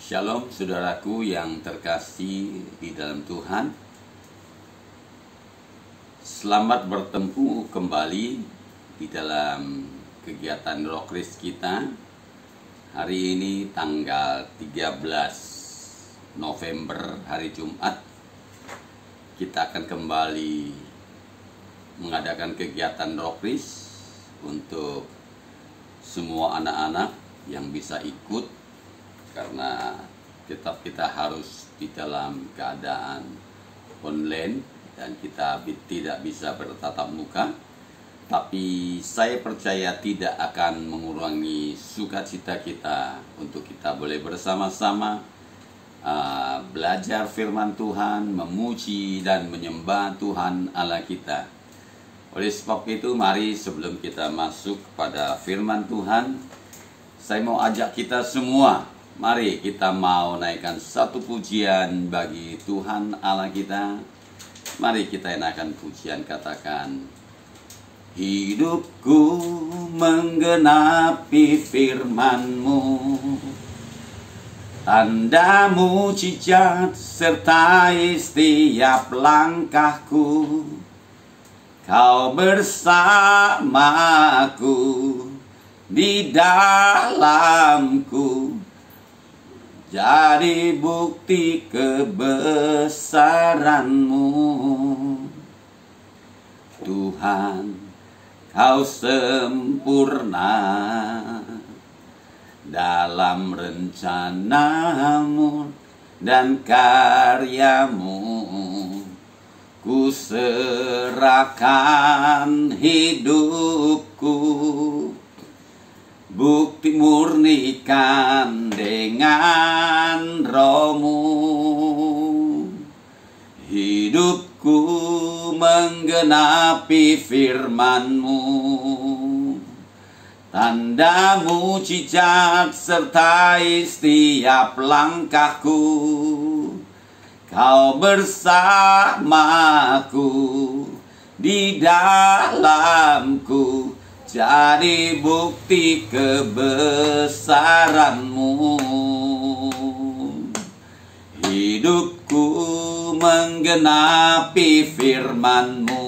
Shalom saudaraku yang terkasih di dalam Tuhan. Selamat bertemu kembali di dalam kegiatan Rokris kita. Hari ini tanggal 13 November, hari Jumat. Kita akan kembali mengadakan kegiatan Rokris untuk semua anak-anak yang bisa ikut, karena tetap kita harus di dalam keadaan online dan kita tidak bisa bertatap muka. Tapi saya percaya tidak akan mengurangi sukacita kita untuk kita boleh bersama-sama belajar firman Tuhan, memuji dan menyembah Tuhan Allah kita. Oleh sebab itu, mari sebelum kita masuk kepada firman Tuhan, saya mau ajak kita semua, mari kita mau naikkan satu pujian bagi Tuhan Allah kita. Mari kita enakan pujian, katakan: hidupku menggenapi firman-Mu, tanda mujizat sertai setiap langkahku. Kau bersamaku di dalamku, jadi bukti kebesaran-Mu. Tuhan, Kau sempurna dalam rencana-Mu dan karya-Mu. Ku serahkan hidupku, bukti murnikan dengan Roh-Mu. Hidupku menggenapi firman-Mu, tanda mujizat sertai setiap langkahku. Kau bersamaku di dalamku, jadi bukti kebesaran-Mu. Hidupku menggenapi firman-Mu,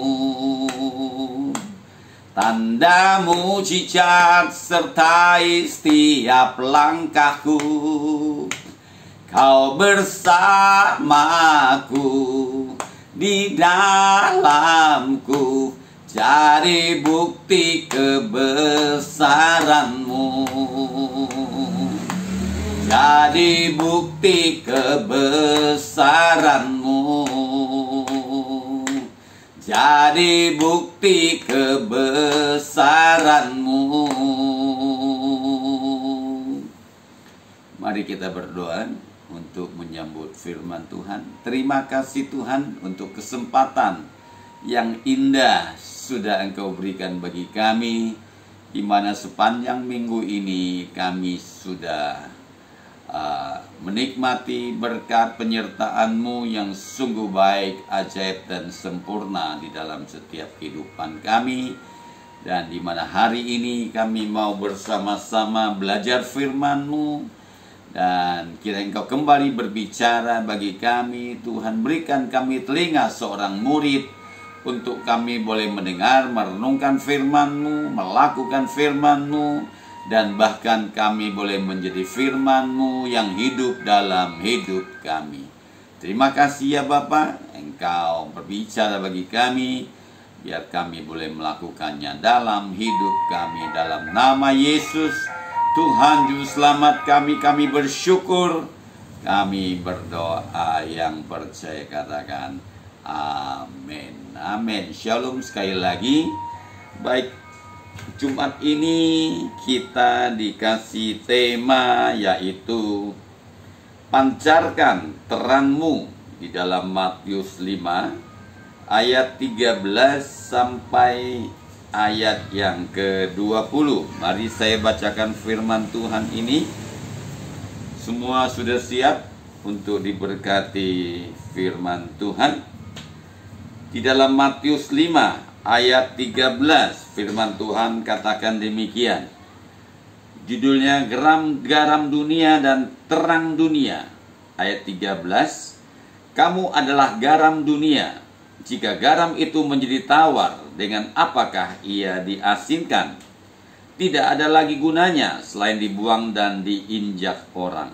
tanda mujizat sertai setiap langkahku. Kau bersamaku di dalamku, jadi bukti kebesaran-Mu. Jadi bukti kebesaran-Mu. Jadi bukti kebesaran-Mu. Mari kita berdoa untuk menyambut firman Tuhan. Terima kasih Tuhan untuk kesempatan yang indah sudah Engkau berikan bagi kami, di mana sepanjang minggu ini kami sudah menikmati berkat penyertaan-Mu yang sungguh baik, ajaib dan sempurna di dalam setiap kehidupan kami. Dan di mana hari ini kami mau bersama-sama belajar firman-Mu, dan kiranya Engkau kembali berbicara bagi kami. Tuhan, berikan kami telinga seorang murid untuk kami boleh mendengar, merenungkan firman-Mu, melakukan firman-Mu, dan bahkan kami boleh menjadi firman-Mu yang hidup dalam hidup kami. Terima kasih ya Bapa, Engkau berbicara bagi kami, biar kami boleh melakukannya dalam hidup kami. Dalam nama Yesus, Tuhan Juru Selamat kami bersyukur, kami berdoa yang percaya, katakan amin. Amin. Shalom sekali lagi. Baik, Jumat ini kita dikasih tema yaitu pancarkan terang-Mu, di dalam Matius 5 ayat 13 sampai ayat yang ke-20. Mari saya bacakan firman Tuhan ini. Semua sudah siap untuk diberkati firman Tuhan? Di dalam Matius 5 ayat 13, firman Tuhan katakan demikian: Judulnya garam dunia dan terang dunia. Ayat 13, kamu adalah garam dunia. Jika garam itu menjadi tawar, dengan apakah ia diasinkan? Tidak ada lagi gunanya selain dibuang dan diinjak orang.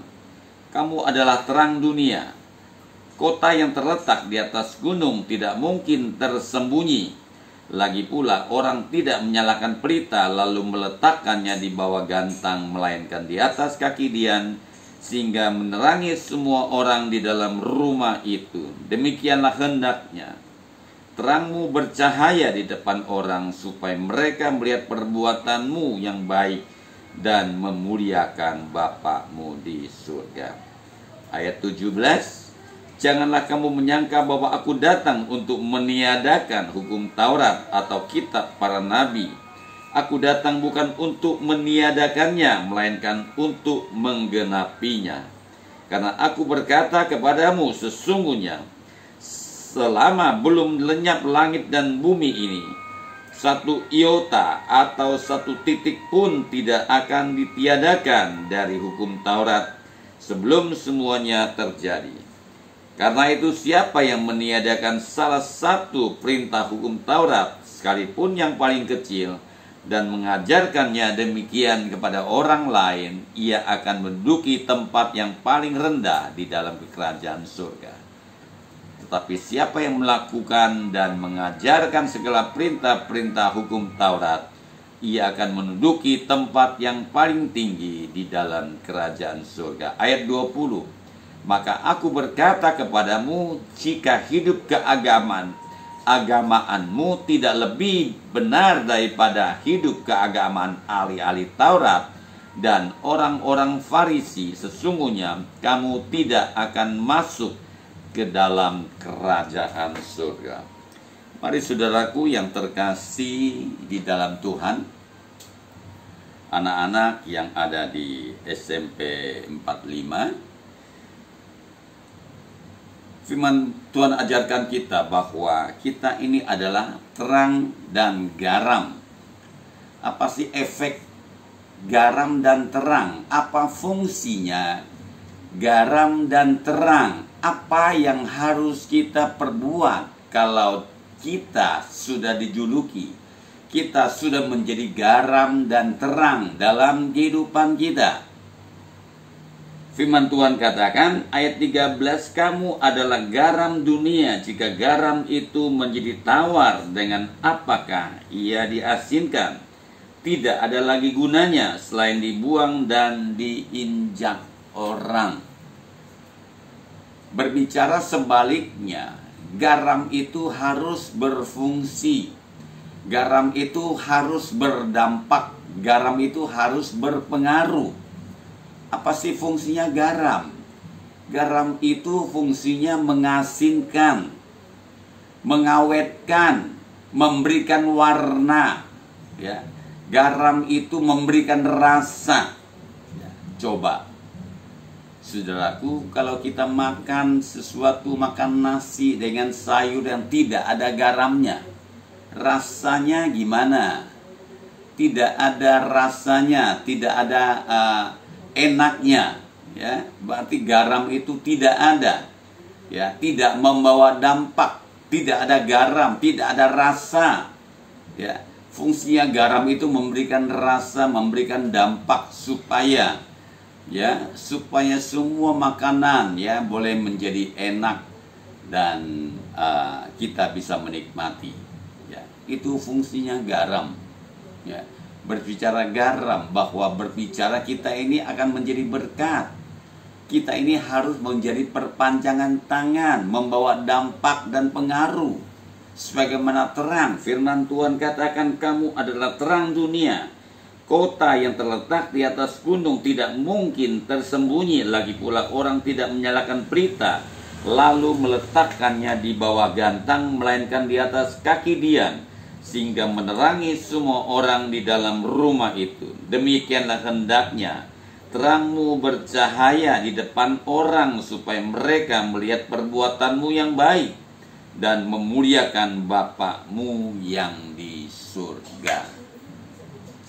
Kamu adalah terang dunia. Kota yang terletak di atas gunung tidak mungkin tersembunyi. Lagi pula orang tidak menyalakan pelita lalu meletakkannya di bawah gantang, melainkan di atas kaki dian, sehingga menerangi semua orang di dalam rumah itu. Demikianlah hendaknya terangmu bercahaya di depan orang, supaya mereka melihat perbuatanmu yang baik dan memuliakan Bapa-Mu di surga. Ayat 17, janganlah kamu menyangka bahwa aku datang untuk meniadakan hukum Taurat atau kitab para nabi. Aku datang bukan untuk meniadakannya, melainkan untuk menggenapinya. Karena aku berkata kepadamu, sesungguhnya selama belum lenyap langit dan bumi ini, satu iota atau satu titik pun tidak akan ditiadakan dari hukum Taurat sebelum semuanya terjadi. Karena itu siapa yang meniadakan salah satu perintah hukum Taurat, sekalipun yang paling kecil, dan mengajarkannya demikian kepada orang lain, ia akan menduduki tempat yang paling rendah di dalam kerajaan surga. Tetapi siapa yang melakukan dan mengajarkan segala perintah-perintah hukum Taurat, ia akan menduduki tempat yang paling tinggi di dalam kerajaan surga. Ayat 20, maka aku berkata kepadamu, jika hidup keagamaanmu tidak lebih benar daripada hidup keagamaan ahli-ahli Taurat dan orang-orang Farisi, sesungguhnya kamu tidak akan masuk ke dalam kerajaan surga. Mari saudaraku yang terkasih di dalam Tuhan, anak-anak yang ada di SMP 45, firman Tuhan ajarkan kita bahwa kita ini adalah terang dan garam. Apa sih efek garam dan terang? Apa fungsinya garam dan terang? Apa yang harus kita perbuat kalau kita sudah dijuluki, kita sudah menjadi garam dan terang dalam kehidupan kita? Firman Tuhan katakan ayat 13, kamu adalah garam dunia. Jika garam itu menjadi tawar, dengan apakah ia diasinkan? Tidak ada lagi gunanya selain dibuang dan diinjak orang. Berbicara sebaliknya, garam itu harus berfungsi. Garam itu harus berdampak. Garam itu harus berpengaruh. Apa sih fungsinya garam? Garam itu fungsinya mengasinkan, mengawetkan, memberikan warna. Ya, garam itu memberikan rasa. Ya, coba, saudaraku, kalau kita makan sesuatu, makan nasi dengan sayur yang tidak ada garamnya, rasanya gimana? Tidak ada rasanya, tidak ada enaknya, ya, berarti garam itu tidak ada, ya, tidak membawa dampak, tidak ada garam, tidak ada rasa, ya. Fungsinya garam itu memberikan rasa, memberikan dampak supaya, ya, supaya semua makanan, ya, boleh menjadi enak dan kita bisa menikmati, ya. Itu fungsinya garam, ya. Berbicara garam, bahwa berbicara kita ini akan menjadi berkat. Kita ini harus menjadi perpanjangan tangan, membawa dampak dan pengaruh. Sebagaimana terang, firman Tuhan katakan kamu adalah terang dunia. Kota yang terletak di atas gunung tidak mungkin tersembunyi. Lagi pula orang tidak menyalakan pelita lalu meletakkannya di bawah gantang, melainkan di atas kaki dian, sehingga menerangi semua orang di dalam rumah itu. Demikianlah hendaknya terangmu bercahaya di depan orang, supaya mereka melihat perbuatanmu yang baik dan memuliakan Bapa-Mu yang di surga.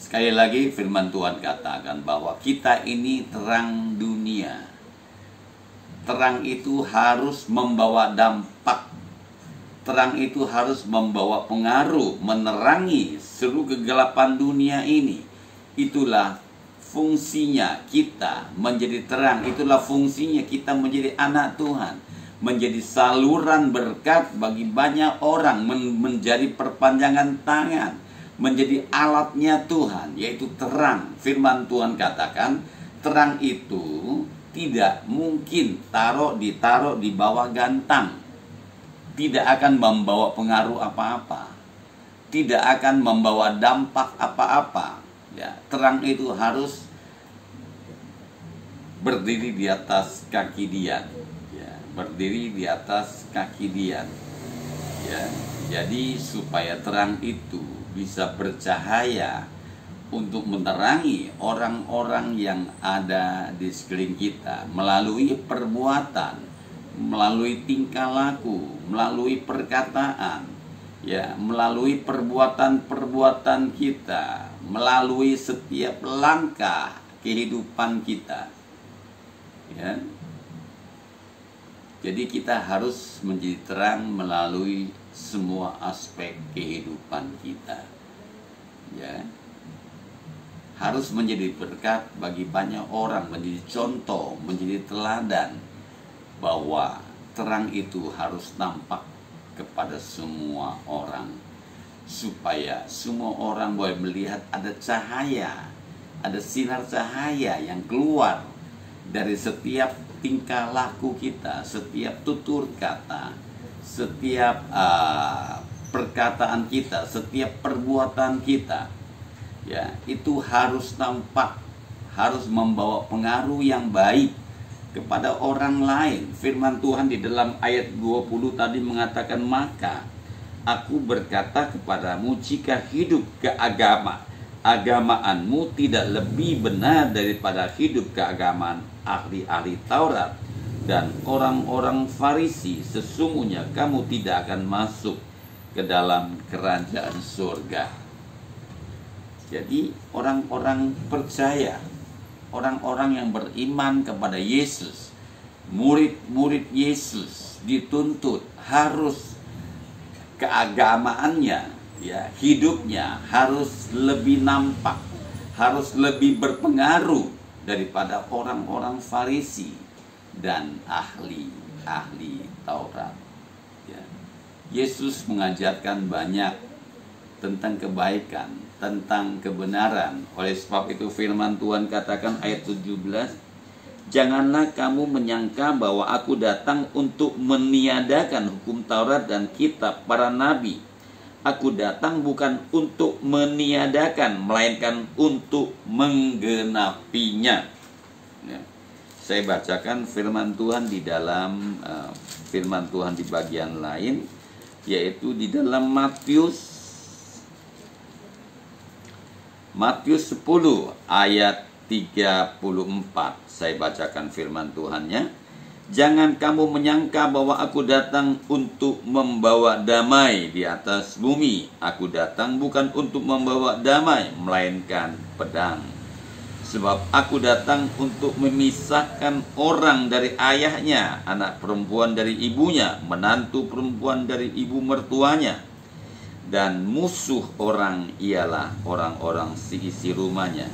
Sekali lagi firman Tuhan katakan bahwa kita ini terang dunia. Terang itu harus membawa dampak. Terang itu harus membawa pengaruh, menerangi seluruh kegelapan dunia ini. Itulah fungsinya kita menjadi terang. Itulah fungsinya kita menjadi anak Tuhan. Menjadi saluran berkat bagi banyak orang, menjadi perpanjangan tangan, menjadi alatnya Tuhan, yaitu terang. Firman Tuhan katakan, terang itu tidak mungkin ditaruh di bawah gantang. Tidak akan membawa pengaruh apa-apa. Tidak akan membawa dampak apa-apa. Ya, terang itu harus berdiri di atas kaki Dian. Ya, berdiri di atas kaki Dian. Ya, jadi supaya terang itu bisa bercahaya untuk menerangi orang-orang yang ada di sekeliling kita melalui perbuatan, melalui tingkah laku, melalui perkataan, ya, melalui perbuatan-perbuatan kita, melalui setiap langkah kehidupan kita. Ya. Jadi kita harus menjadi terang melalui semua aspek kehidupan kita. Ya. Harus menjadi berkat bagi banyak orang, menjadi contoh, menjadi teladan bahwa terang itu harus nampak kepada semua orang, supaya semua orang boleh melihat ada cahaya, ada sinar cahaya yang keluar dari setiap tingkah laku kita, setiap tutur kata, setiap perkataan kita, setiap perbuatan kita. Ya, itu harus nampak, harus membawa pengaruh yang baik kepada orang lain. Firman Tuhan di dalam ayat 20 tadi mengatakan, maka aku berkata kepadamu, jika hidup keagamaanmu tidak lebih benar daripada hidup keagamaan ahli-ahli Taurat dan orang-orang Farisi, sesungguhnya kamu tidak akan masuk ke dalam kerajaan surga. Jadi orang-orang percaya, orang-orang yang beriman kepada Yesus, murid-murid Yesus dituntut harus keagamaannya, ya, hidupnya harus lebih nampak, harus lebih berpengaruh daripada orang-orang Farisi dan ahli-ahli Taurat. Ya. Yesus mengajarkan banyak tentang kebaikan, tentang kebenaran. Oleh sebab itu firman Tuhan katakan ayat 17, janganlah kamu menyangka bahwa aku datang untuk meniadakan hukum Taurat dan kitab para nabi. Aku datang bukan untuk meniadakan, melainkan untuk menggenapinya. Ya. Saya bacakan firman Tuhan di dalam firman Tuhan di bagian lain, yaitu di dalam Matius 10 ayat 34. Saya bacakan firman Tuhannya. Jangan kamu menyangka bahwa aku datang untuk membawa damai di atas bumi. Aku datang bukan untuk membawa damai, melainkan pedang. Sebab aku datang untuk memisahkan orang dari ayahnya, anak perempuan dari ibunya, menantu perempuan dari ibu mertuanya. Dan musuh orang ialah orang-orang seisi rumahnya.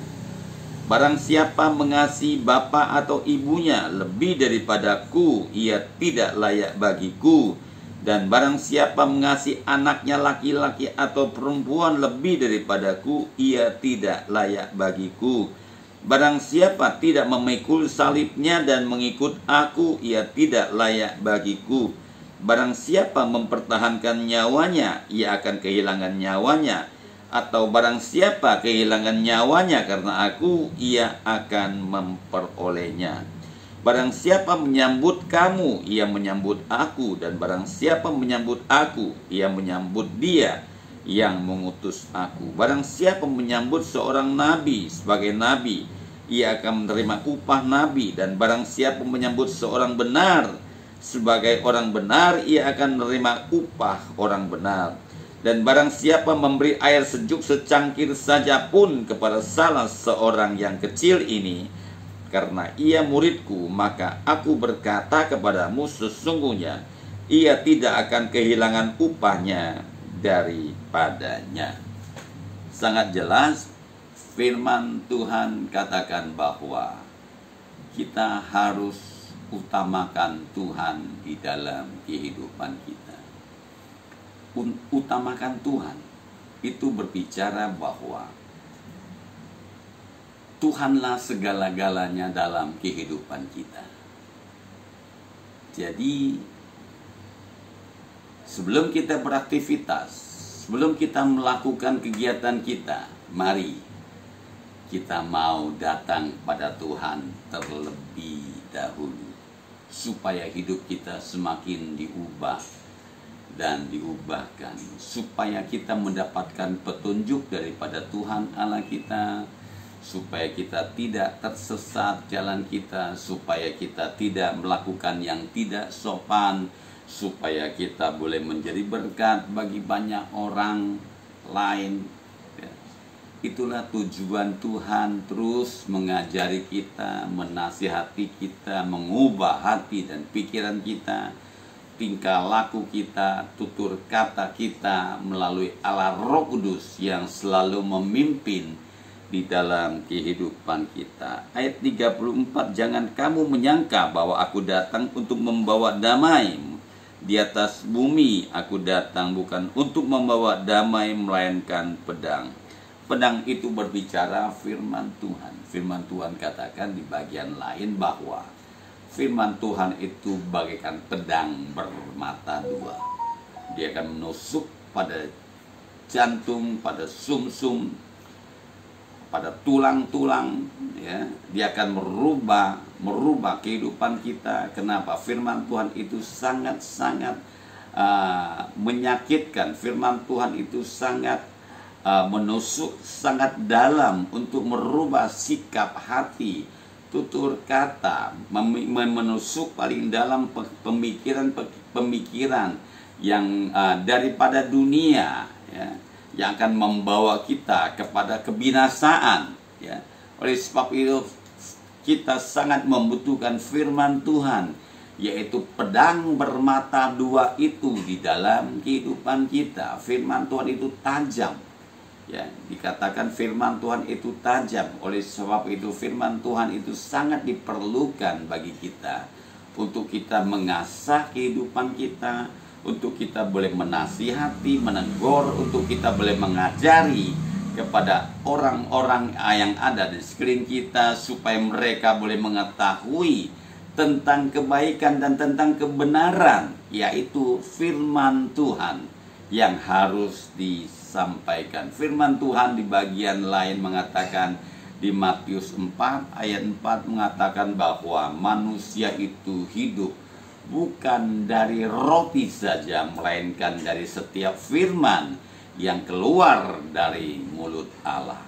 Barang siapa mengasihi bapa atau ibunya lebih daripadaku, ia tidak layak bagiku. Dan barang siapa mengasihi anaknya laki-laki atau perempuan lebih daripadaku, ia tidak layak bagiku. Barang siapa tidak memikul salibnya dan mengikut aku, ia tidak layak bagiku. Barang siapa mempertahankan nyawanya, ia akan kehilangan nyawanya. Atau barang siapa kehilangan nyawanya karena aku, ia akan memperolehnya. Barang siapa menyambut kamu, ia menyambut aku. Dan barang siapa menyambut aku, ia menyambut dia yang mengutus aku. Barang siapa menyambut seorang nabi sebagai nabi, ia akan menerima upah nabi. Dan barang siapa menyambut seorang benar sebagai orang benar, ia akan menerima upah orang benar. Dan barang siapa memberi air sejuk secangkir saja pun kepada salah seorang yang kecil ini, karena ia muridku, maka aku berkata kepadamu, sesungguhnya ia tidak akan kehilangan upahnya daripadanya. Sangat jelas firman Tuhan katakan bahwa kita harus utamakan Tuhan di dalam kehidupan kita. Utamakan Tuhan itu berbicara bahwa Tuhanlah segala-galanya dalam kehidupan kita. Jadi sebelum kita beraktivitas, sebelum kita melakukan kegiatan kita, mari kita mau datang pada Tuhan terlebih dahulu, supaya hidup kita semakin diubah dan diubahkan, supaya kita mendapatkan petunjuk daripada Tuhan Allah kita, supaya kita tidak tersesat jalan kita, supaya kita tidak melakukan yang tidak sopan, supaya kita boleh menjadi berkat bagi banyak orang lain. Itulah tujuan Tuhan, terus mengajari kita, menasihati kita, mengubah hati dan pikiran kita, tingkah laku kita, tutur kata kita melalui Allah Roh Kudus yang selalu memimpin di dalam kehidupan kita. Ayat 34, jangan kamu menyangka bahwa aku datang untuk membawa damai di atas bumi. Aku datang bukan untuk membawa damai, melainkan pedang. Pedang itu berbicara firman Tuhan. Firman Tuhan katakan di bagian lain bahwa firman Tuhan itu bagaikan pedang bermata dua. Dia akan menusuk pada jantung, pada sumsum, pada tulang-tulang, ya. Dia akan merubah kehidupan kita. Kenapa? Firman Tuhan itu sangat-sangat menyakitkan. Firman Tuhan itu sangat menusuk, sangat dalam untuk merubah sikap hati, tutur kata, menusuk paling dalam pemikiran yang daripada dunia, ya, yang akan membawa kita kepada kebinasaan, ya. Oleh sebab itu kita sangat membutuhkan firman Tuhan, yaitu pedang bermata dua itu di dalam kehidupan kita. Firman Tuhan itu tajam, ya, dikatakan firman Tuhan itu tajam. Oleh sebab itu firman Tuhan itu sangat diperlukan bagi kita, untuk kita mengasah kehidupan kita, untuk kita boleh menasihati, menegur, untuk kita boleh mengajari kepada orang-orang yang ada di sekeliling kita, supaya mereka boleh mengetahui tentang kebaikan dan tentang kebenaran, yaitu firman Tuhan yang harus disampaikan. Firman Tuhan di bagian lain mengatakan di Matius 4 ayat 4 mengatakan bahwa manusia itu hidup bukan dari roti saja, melainkan dari setiap firman yang keluar dari mulut Allah.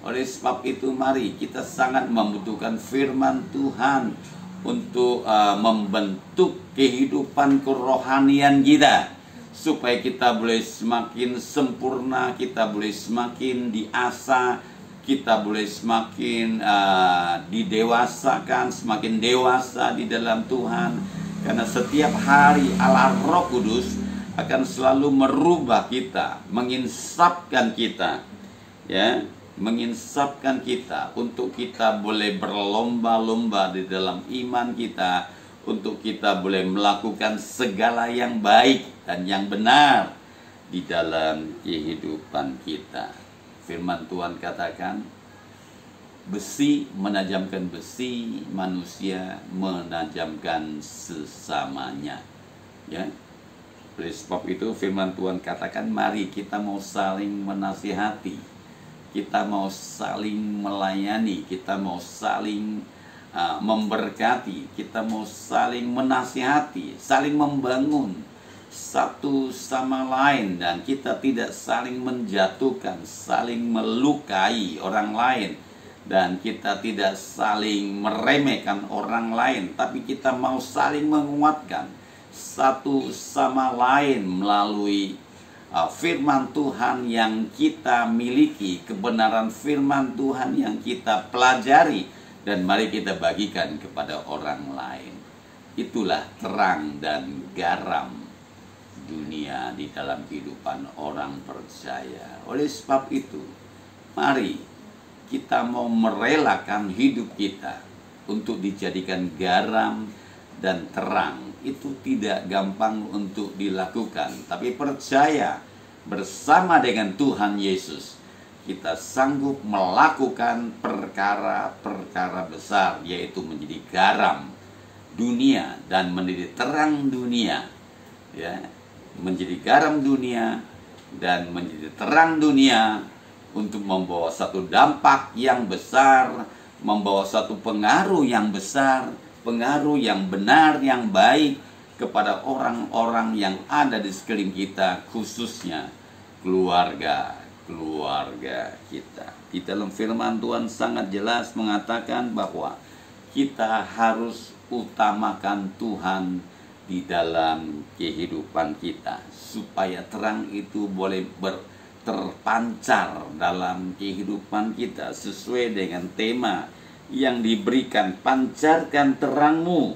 Oleh sebab itu mari kita sangat membutuhkan firman Tuhan untuk membentuk kehidupan kerohanian kita, supaya kita boleh semakin sempurna, kita boleh semakin diasah, kita boleh semakin didewasakan, semakin dewasa di dalam Tuhan. Karena setiap hari Allah Roh Kudus akan selalu merubah kita, menginsapkan kita, ya, menginsapkan kita untuk kita boleh berlomba-lomba di dalam iman kita, untuk kita boleh melakukan segala yang baik dan yang benar di dalam kehidupan kita. Firman Tuhan katakan, besi menajamkan besi, manusia menajamkan sesamanya, ya. Oleh sebab itu firman Tuhan katakan, mari kita mau saling menasihati, kita mau saling melayani, kita mau saling memberkati, kita mau saling menasihati, saling membangun satu sama lain, dan kita tidak saling menjatuhkan, saling melukai orang lain, dan kita tidak saling meremehkan orang lain, tapi kita mau saling menguatkan satu sama lain melalui firman Tuhan yang kita miliki, kebenaran firman Tuhan yang kita pelajari, dan mari kita bagikan kepada orang lain. Itulah terang dan garam dunia di dalam kehidupan orang percaya. Oleh sebab itu, mari kita mau merelakan hidup kita untuk dijadikan garam dan terang. Itu tidak gampang untuk dilakukan, tapi percaya bersama dengan Tuhan Yesus kita sanggup melakukan perkara-perkara besar, yaitu menjadi garam dunia dan menjadi terang dunia, ya, menjadi garam dunia dan menjadi terang dunia, untuk membawa satu dampak yang besar, membawa satu pengaruh yang besar, pengaruh yang benar, yang baik kepada orang-orang yang ada di sekeliling kita, khususnya keluarga kita. Di dalam firman Tuhan sangat jelas mengatakan bahwa kita harus utamakan Tuhan di dalam kehidupan kita, supaya terang itu boleh terpancar dalam kehidupan kita sesuai dengan tema yang diberikan. Pancarkan terangmu,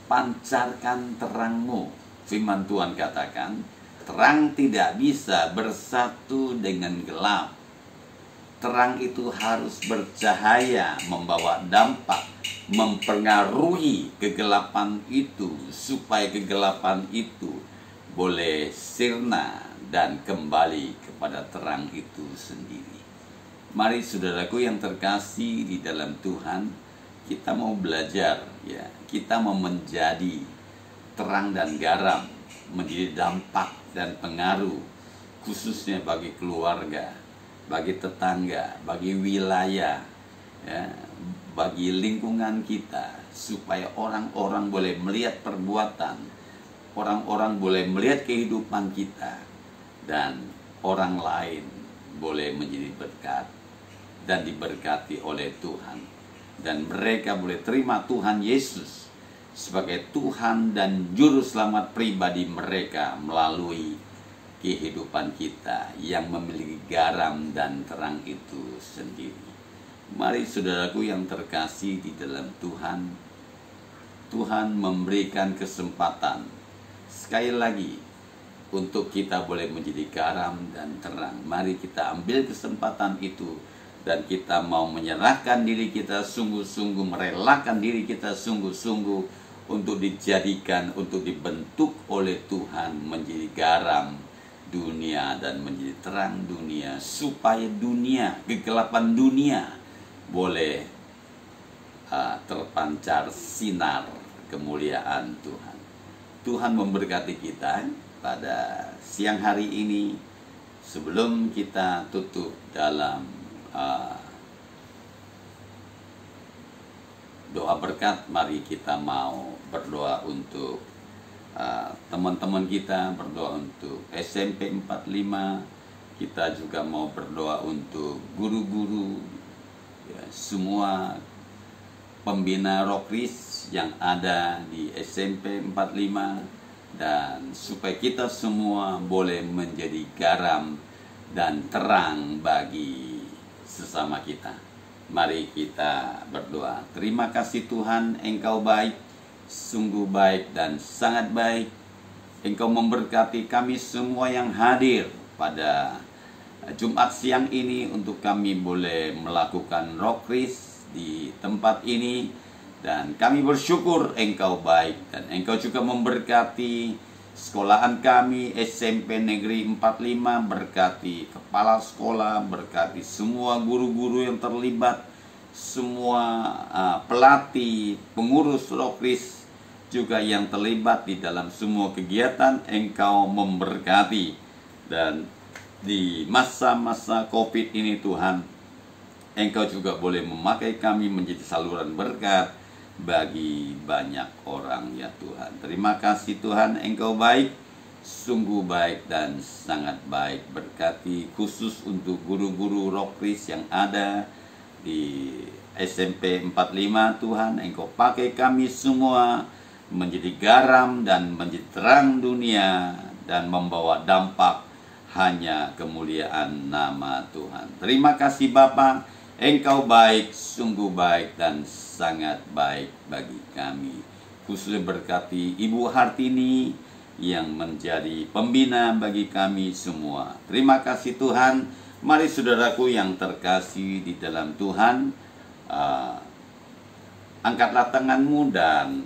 pancarkan terangmu. Firman Tuhan katakan, terang tidak bisa bersatu dengan gelap. Terang itu harus bercahaya, membawa dampak, mempengaruhi kegelapan itu, supaya kegelapan itu boleh sirna dan kembali kepada terang itu sendiri. Mari saudaraku yang terkasih di dalam Tuhan, kita mau belajar, ya, kita mau menjadi terang dan garam, menjadi dampak dan pengaruh, khususnya bagi keluarga, bagi tetangga, bagi wilayah, ya, bagi lingkungan kita, supaya orang-orang boleh melihat perbuatan, orang-orang boleh melihat kehidupan kita, dan orang lain boleh menjadi berkat dan diberkati oleh Tuhan, dan mereka boleh terima Tuhan Yesus sebagai Tuhan dan Juru Selamat pribadi mereka melalui kehidupan kita yang memiliki garam dan terang itu sendiri. Mari saudaraku yang terkasih di dalam Tuhan, Tuhan memberikan kesempatan sekali lagi untuk kita boleh menjadi garam dan terang. Mari kita ambil kesempatan itu, dan kita mau menyerahkan diri kita sungguh-sungguh, merelakan diri kita sungguh-sungguh untuk dijadikan, untuk dibentuk oleh Tuhan menjadi garam dunia dan menjadi terang dunia, supaya dunia, kegelapan dunia boleh terpancar sinar kemuliaan Tuhan. Tuhan memberkati kita pada siang hari ini. Sebelum kita tutup dalam doa berkat, mari kita mau berdoa untuk teman-teman kita, berdoa untuk SMP 45. Kita juga mau berdoa untuk guru-guru, ya, semua pembina Rokris yang ada di SMP 45, dan supaya kita semua boleh menjadi garam dan terang bagi sesama kita. Mari kita berdoa. Terima kasih Tuhan, Engkau baik, sungguh baik dan sangat baik. Engkau memberkati kami semua yang hadir pada Jumat siang ini, untuk kami boleh melakukan Rokris di tempat ini. Dan kami bersyukur Engkau baik, dan Engkau juga memberkati sekolahan kami SMP Negeri 45, berkati kepala sekolah, berkati semua guru-guru yang terlibat, semua pelatih, pengurus Rokris juga yang terlibat di dalam semua kegiatan. Engkau memberkati, dan di masa-masa COVID ini Tuhan, Engkau juga boleh memakai kami menjadi saluran berkat bagi banyak orang, ya Tuhan. Terima kasih Tuhan, Engkau baik, sungguh baik dan sangat baik. Berkati khusus untuk guru-guru Rokris yang ada di SMP 45 Tuhan. Engkau pakai kami semua menjadi garam dan menjadi terang dunia dan membawa dampak hanya kemuliaan nama Tuhan. Terima kasih Bapa, Engkau baik, sungguh baik dan sangat baik bagi kami. Khususnya berkati Ibu Hartini yang menjadi pembina bagi kami semua. Terima kasih Tuhan. Mari saudaraku yang terkasih di dalam Tuhan, angkatlah tanganmu dan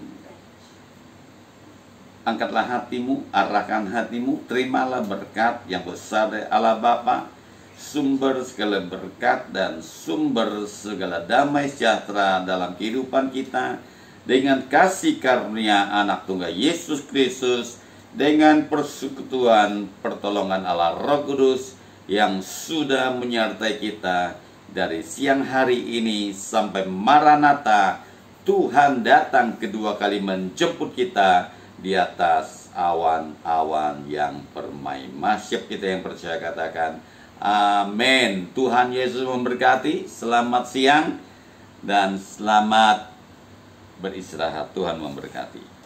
angkatlah hatimu, arahkan hatimu, terimalah berkat yang besar dari Allah Bapa, sumber segala berkat dan sumber segala damai sejahtera dalam kehidupan kita, dengan kasih karunia anak tunggal Yesus Kristus, dengan persekutuan pertolongan Allah Roh Kudus yang sudah menyertai kita dari siang hari ini sampai Maranatha, Tuhan datang kedua kali menjemput kita di atas awan-awan yang permai. Masyarakat kita yang percaya katakan amin. Tuhan Yesus memberkati. Selamat siang dan selamat beristirahat. Tuhan memberkati.